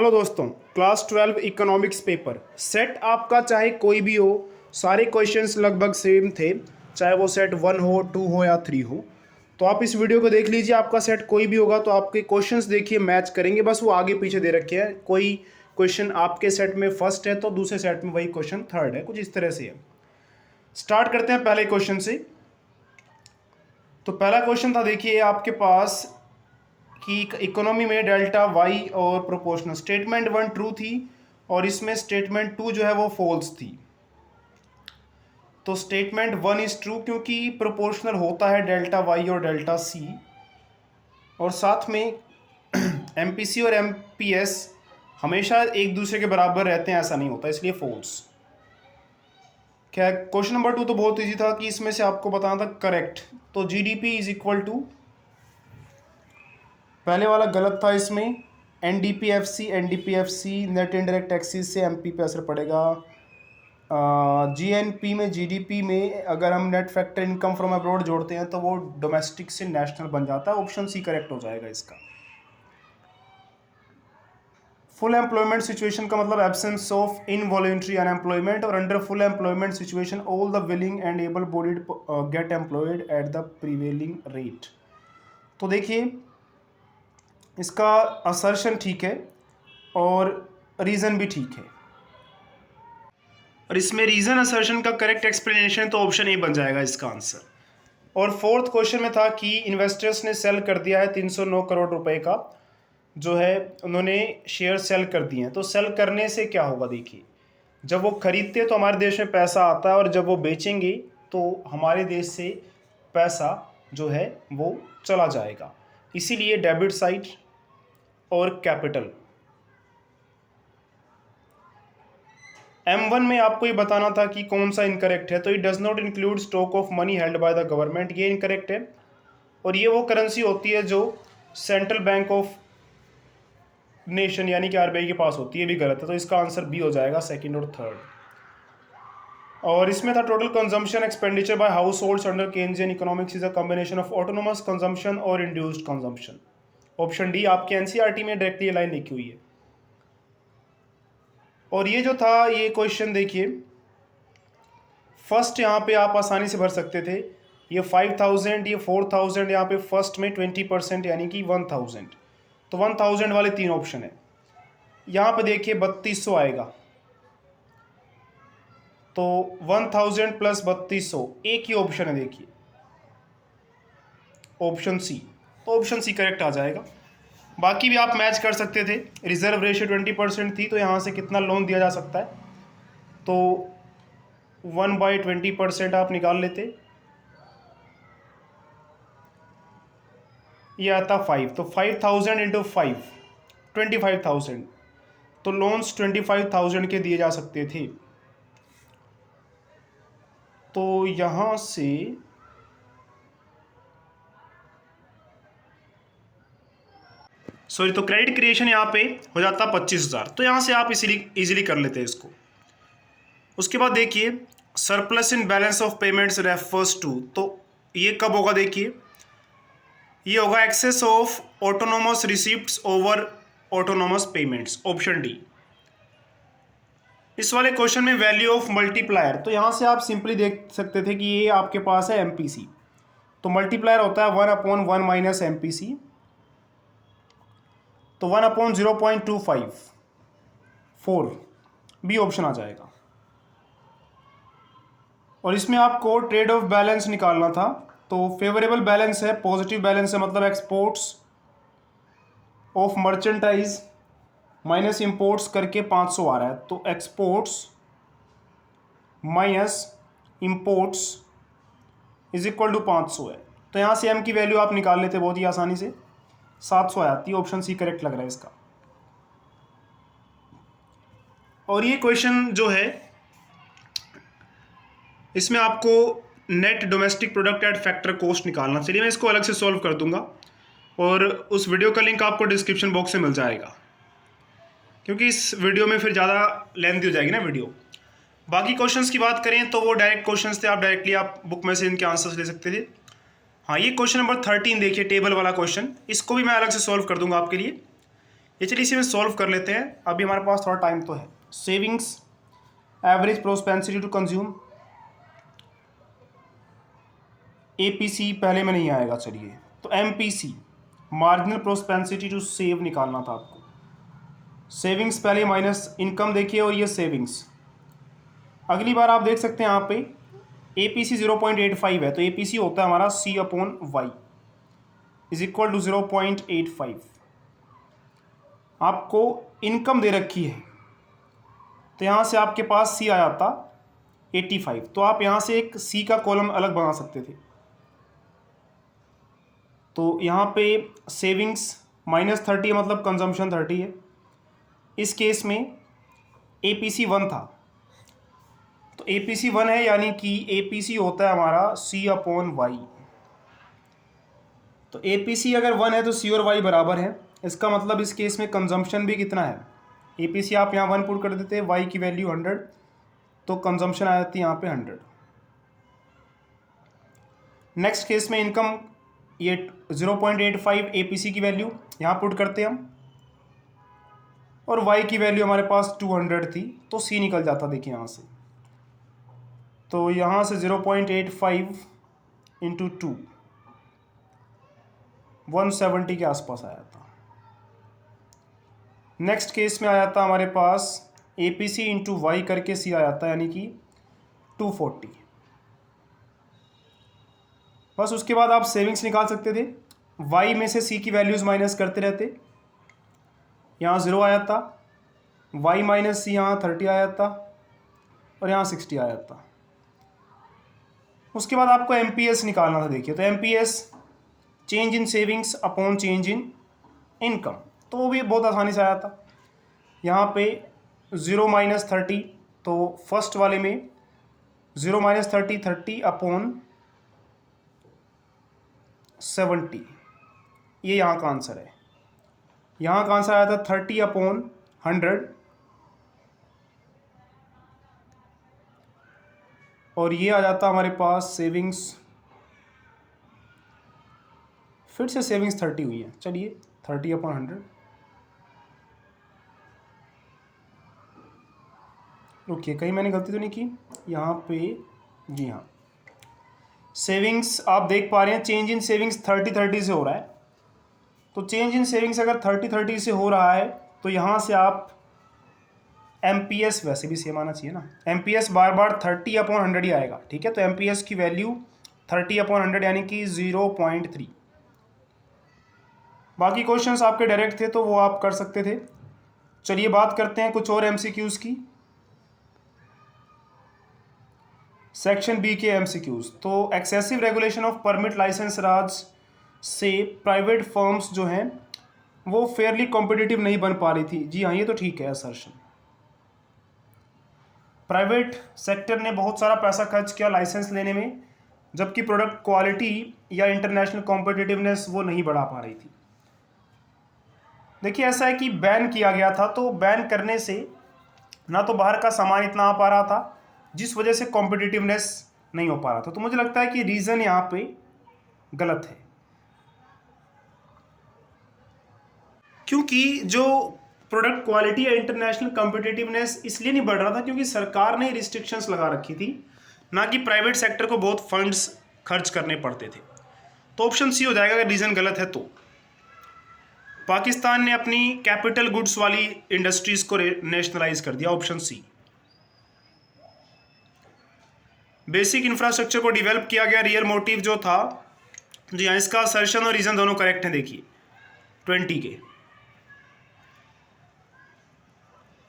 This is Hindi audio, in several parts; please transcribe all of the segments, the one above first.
हेलो दोस्तों, क्लास 12 इकोनॉमिक्स पेपर सेट आपका चाहे कोई भी हो, सारे क्वेश्चंस लगभग सेम थे। चाहे वो सेट 1 हो, 2 हो या 3 हो। तो आप इस वीडियो को देख लीजिए, आपका सेट कोई भी होगा तो आपके क्वेश्चंस देखिए मैच करेंगे, बस वो आगे पीछे दे रखे हैं। कोई क्वेश्चन आपके सेट में फर्स्ट है तो दूसरे सेट में वही क्वेश्चन थर्ड है, कुछ इस तरह से है। स्टार्ट करते हैं पहले क्वेश्चन से। तो पहला क्वेश्चन था, देखिए आपके पास कि इकोनॉमी में डेल्टा वाई और प्रोपोर्शनल। स्टेटमेंट 1 ट्रू थी और इसमें स्टेटमेंट 2 जो है वो फॉल्स थी। तो स्टेटमेंट 1 इज ट्रू क्योंकि प्रोपोर्शनल होता है डेल्टा वाई और डेल्टा सी, और साथ में एमपीसी और एमपीएस हमेशा एक दूसरे के बराबर रहते हैं, ऐसा नहीं होता, इसलिए फॉल्स। क्या क्वेश्चन नंबर 2 तो बहुत इजी था कि इसमें से आपको बताना था करेक्ट। तो जीडीपी इज इक्वल टू, पहले वाला गलत था, इसमें एनडीपीएफसी नेट इनडायरेक्ट टैक्सेस से एमपी पे असर पड़ेगा। जीएनपी में, जीडीपी में अगर हम net factor income from abroad जोड़ते हैं तो वो डोमेस्टिक से नेशनल बन जाता है। ऑप्शन सी करेक्ट हो जाएगा इसका। फुल एम्प्लॉयमेंट सिचुएशन का मतलब एब्सेंस ऑफ इनवॉलंटरी अनएम्प्लॉयमेंट, और under full employment situation all the willing and able bodied get employed at the prevailing rate. तो देखिए इसका असर्शन ठीक है और रीज़न भी ठीक है, और इसमें रीज़न असर्शन का करेक्ट एक्सप्लेनेशन तो ऑप्शन ए बन जाएगा इसका आंसर। और फोर्थ क्वेश्चन में था कि इन्वेस्टर्स ने सेल कर दिया है 309 करोड़ रुपए का, जो है उन्होंने शेयर सेल कर दिए हैं। तो सेल करने से क्या होगा, देखिए जब वो खरीदते हैं तो हमारे देश में पैसा आता है, और जब वो बेचेंगे तो हमारे देश से पैसा जो है वो चला जाएगा, इसीलिए डेबिट साइड और कैपिटल। M1 में आपको ये बताना था कि कौन सा इनकरेक्ट है, तो it does not include stock of money held by the government, ये इनकरेक्ट है। और ये वो करेंसी होती है जो सेंट्रल बैंक ऑफ नेशन यानी कि आरबीआई के पास होती है, भी गलत है। तो इसका आंसर बी हो जाएगा, सेकंड और थर्ड। और इसमें था total consumption expenditure bye house holds under Keynesian economics is a combination of autonomous consumption और इंड्यूस्ड कंजम्पशन। ऑप्शन डी आपके एनसीईआरटी में डायरेक्टली लाइन लिखी हुई है। और ये जो था ये क्वेश्चन देखिए, फर्स्ट यहाँ पे आप आसानी से भर सकते थे। ये 5000, ये 4000, यहाँ पे फर्स्ट में 20% यानी कि 1000। तो 1000 वाले 3 ऑप्शन है। यहाँ पे देखिए 3200 आएगा, तो 1000 प्लस 3200 एक ही ऑप्शन है, देखिए ऑप्शन सी। तो ऑप्शन सी करेक्ट आ जाएगा। बाकी भी आप मैच कर सकते थे। रिजर्व रेशियो 20% थी, तो यहाँ से कितना लोन दिया जा सकता है, तो 1/20% आप निकाल लेते, ये आता 5। तो 5000 इंटू 5 25,000, तो लोन्स 25,000 के दिए जा सकते थे। तो यहाँ से सॉरी, तो क्रेडिट क्रिएशन यहाँ पे हो जाता 25,000। तो यहाँ से आप इजीली कर लेते हैं इसको। उसके बाद देखिए surplus in balance of payments refers to, तो ये कब होगा, देखिए ये होगा excess of autonomous receipts over autonomous payments, option D. इस वाले क्वेश्चन में वैल्यू ऑफ मल्टीप्लायर, तो यहाँ से आप सिंपली देख सकते थे कि ये आपके पास है एमपीसी, तो मल्टीप्लायर होता है 1/1 माइनस एमपीसी, तो 1/0.254 बी ऑप्शन आ जाएगा। और इसमें आपको ट्रेड ऑफ बैलेंस निकालना था, तो फेवरेबल बैलेंस है, पॉजिटिव बैलेंस है, मतलब exports of merchandise minus imports करके 500 आ रहा है, तो exports minus imports is equal to 500 है। तो यहाँ से एम की वैल्यू आप निकाल लेते बहुत ही आसानी से, 700 आती है। ऑप्शन सी करेक्ट लग रहा है इसका। और ये क्वेश्चन जो है इसमें आपको net domestic product at factor cost निकालना। चलिए मैं इसको अलग से सॉल्व कर दूंगा, और उस वीडियो का लिंक आपको डिस्क्रिप्शन बॉक्स में मिल जाएगा, क्योंकि इस वीडियो में फिर ज़्यादा लेंथी हो जाएगी ना वीडियो। बाकी क्वेश्चंस की बात करें तो वो डायरेक्ट क्वेश्चंस थे, आप डायरेक्टली आप बुक में से इनके आंसर्स ले सकते थे। हाँ, ये क्वेश्चन नंबर 13 देखिए, टेबल वाला क्वेश्चन, इसको भी मैं अलग से सॉल्व कर दूंगा आपके लिए। ये चलिए इसे में सॉल्व कर लेते हैं, अभी हमारे पास थोड़ा टाइम तो है। Savings average propensity to consume, APC पहले में नहीं आएगा, चलिए तो MPC marginal propensity to save निकालना था आपको। सेविंग्स पहले माइनस इनकम देखिए, और ये सेविंग्स। अगली बार आप देख सकते हैं यहाँ पे एपीसी 0.85 है, तो एपीसी होता है हमारा C/Y इज इक्वल टू 0.85। आपको इनकम दे रखी है, तो यहाँ से आपके पास C आ जाता 85, तो आप यहाँ से एक C का कॉलम अलग बना सकते थे। तो यहाँ पे सेविंग्स -30 मतलब कंजम्पशन 30 है। इस केस में एपीसी 1 था, तो एपीसी 1 है, यानी कि एपीसी होता है हमारा C/Y। तो एपीसी अगर 1 है तो C और Y बराबर है, इसका मतलब इस केस में कंजम्पशन भी कितना है। एपीसी आप यहाँ 1 पुट कर देते हैं, Y की वैल्यू 100, तो कंजम्पशन आ जाती है यहाँ पे 100। नेक्स्ट केस में इनकम ये 0.85 एपीसी की वैल्यू यहाँ पुट करते हैं हम, और Y की वैल्यू हमारे पास 200 थी, तो C निकल जाता देखिए यहाँ से। तो यहाँ से 0.85 इंटू 2 170 के आसपास आया था। नेक्स्ट केस में आया था हमारे पास एपीसी इंटू वाई करके C आया था, यानी कि 240। बस उसके बाद आप सेविंग्स निकाल सकते थे, Y में से C की वैल्यूज़ माइनस करते रहते। यहाँ 0 आया था, Y माइनस C यहाँ 30 आया था, और यहाँ 60 आया था। उसके बाद आपको MPS निकालना था। देखिए तो MPS change in savings upon change in income, तो वो भी बहुत आसानी से आया था। यहाँ पे 0 - 30, तो फर्स्ट वाले में 0 - 30 30 अपॉन 70, ये यहाँ का आंसर है। यहाँ का आंसर आया था 30 अपॉन 100, और ये आ जाता हमारे पास सेविंग्स, फिर से सेविंग्स 30 हुई है, चलिए 30 अपॉन 100। रुकिए, कहीं मैंने गलती तो नहीं की यहाँ पे। जी हाँ, सेविंग्स आप देख पा रहे हैं चेंज इन सेविंग्स 30-30 से हो रहा है। तो चेंज इन सेविंग्स अगर 30-30 से हो रहा है, तो यहाँ से आप MPS वैसे भी सेम आना चाहिए ना, MPS बार बार 30 अपॉन 100 ही आएगा, ठीक है। तो MPS की वैल्यू 30 अपॉन 100 यानी कि 0.3। बाकी क्वेश्चंस आपके डायरेक्ट थे तो वो आप कर सकते थे। चलिए बात करते हैं कुछ और MCQs की। सेक्शन B के MCQs, तो excessive regulation of permit licence raj से प्राइवेट फर्म्स जो हैं वो फेयरली कॉम्पिटिटिव नहीं बन पा रही थी। जी हाँ, ये तो ठीक है असर्शन। प्राइवेट सेक्टर ने बहुत सारा पैसा खर्च किया लाइसेंस लेने में, जबकि प्रोडक्ट क्वालिटी या इंटरनेशनल कॉम्पिटिटिवनेस वो नहीं बढ़ा पा रही थी। देखिए ऐसा है कि बैन किया गया था, तो बैन करने से ना तो बाहर का सामान इतना आ पा रहा था, जिस वजह से कॉम्पिटिटिवनेस नहीं हो पा रहा था। तो मुझे लगता है कि रीज़न यहाँ पे गलत है, क्योंकि जो प्रोडक्ट क्वालिटी या इंटरनेशनल कॉम्पिटिटिवनेस इसलिए नहीं बढ़ रहा था क्योंकि सरकार ने रिस्ट्रिक्शंस लगा रखी थी, ना कि प्राइवेट सेक्टर को बहुत फंड्स खर्च करने पड़ते थे। तो ऑप्शन C हो जाएगा अगर रीज़न गलत है तो। पाकिस्तान ने अपनी कैपिटल गुड्स वाली इंडस्ट्रीज को नेशनलाइज कर दिया, ऑप्शन C। बेसिक इंफ्रास्ट्रक्चर को डेवलप किया गया, रियल मोटिव जो था, जी हाँ, इसका असर्शन और रीज़न दोनों करेक्ट हैं। देखिए 20 के,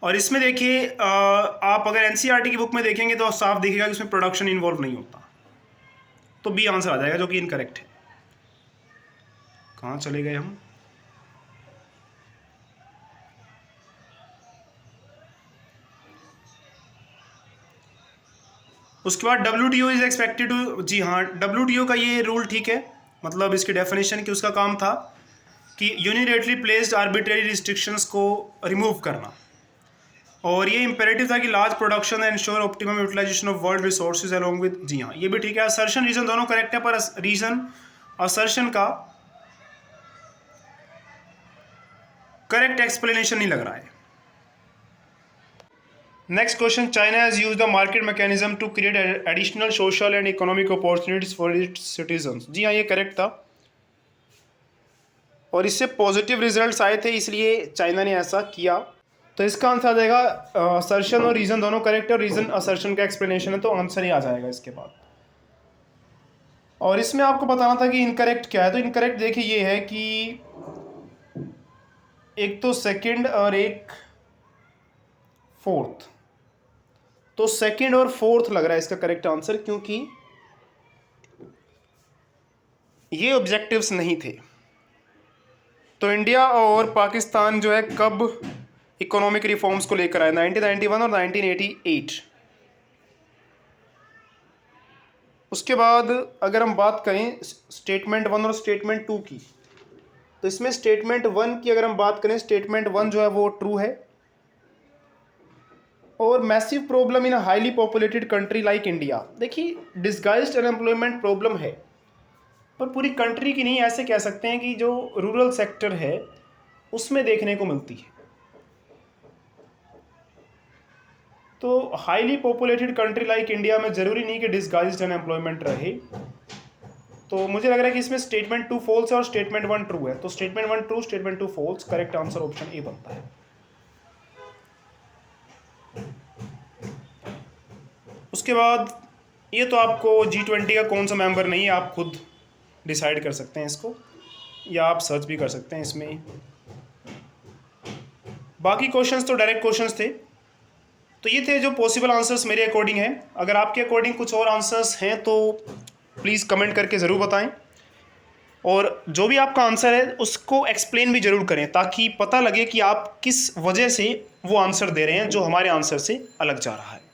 और इसमें देखिए आप अगर NCERT की बुक में देखेंगे तो साफ दिखेगा कि उसमें प्रोडक्शन इन्वॉल्व नहीं होता, तो B आंसर आ जाएगा, जो कि इनकरेक्ट है। कहाँ चले गए हम? उसके बाद WTO इज एक्सपेक्टेड टू, जी हाँ, WTO का ये रूल ठीक है, मतलब इसकी डेफिनेशन कि उसका काम था कि यूनिलेटरली प्लेस्ड आर्बिट्रेरी रिस्ट्रिक्शंस को रिमूव करना, और ये इंपेरेटिव था कि large production ensure optimum utilization of world resources along with, जी हाँ, ये भी ठीक है। असर्शन रीजन दोनों करेक्ट है, पर रीजन असर्शन का करेक्ट एक्सप्लेनेशन नहीं लग रहा है। Next question, China has use the market mechanism to create additional social and economic opportunities for its citizens. जी हाँ, ये करेक्ट था और इससे पॉजिटिव रिजल्ट्स आए थे, इसलिए चाइना ने ऐसा किया। तो इसका आंसर आ जाएगा, असर्शन और रीज़न दोनों करेक्ट है और रीज़न असर्शन का एक्सप्लेनेशन है, तो आंसर ही आ जाएगा इसके बाद। और इसमें आपको बताना था कि इनकरेक्ट क्या है। तो इनकरेक्ट देखिए ये है कि एक तो सेकंड और एक फोर्थ, तो सेकंड और फोर्थ लग रहा है इसका करेक्ट आंसर, क्योंकि ये ऑब्जेक्टिव्स नहीं थे। तो इंडिया और पाकिस्तान जो है कब इकोनॉमिक रिफॉर्म्स को लेकर आए, 1991 और 1988। उसके बाद अगर हम बात करें स्टेटमेंट 1 और स्टेटमेंट 2 की, तो इसमें स्टेटमेंट 1 की अगर हम बात करें, स्टेटमेंट 1 जो है वो ट्रू है। और massive problem in a highly populated country like India, देखिए डिस्गाइज्ड अनएम्प्लॉयमेंट प्रॉब्लम है पर पूरी कंट्री की नहीं, ऐसे कह सकते हैं कि जो रूरल सेक्टर है उसमें देखने को मिलती है। तो highly populated country like India में ज़रूरी नहीं कि डिस्गाइज्ड अनएम्प्लॉयमेंट रहे। तो मुझे लग रहा है कि इसमें स्टेटमेंट 2 फॉल्स है और स्टेटमेंट 1 ट्रू है। तो statement 1 true, statement 2 false, correct answer option A बनता है। उसके बाद ये तो आपको G20 का कौन सा मेंबर नहीं है, आप खुद डिसाइड कर सकते हैं इसको, या आप सर्च भी कर सकते हैं इसमें। बाकी क्वेश्चंस तो डायरेक्ट क्वेश्चंस थे। तो ये थे जो पॉसिबल आंसर्स मेरे अकॉर्डिंग हैं। अगर आपके अकॉर्डिंग कुछ और आंसर्स हैं तो प्लीज़ कमेंट करके ज़रूर बताएं, और जो भी आपका आंसर है उसको एक्सप्लेन भी ज़रूर करें, ताकि पता लगे कि आप किस वजह से वो आंसर दे रहे हैं जो हमारे आंसर से अलग जा रहा है।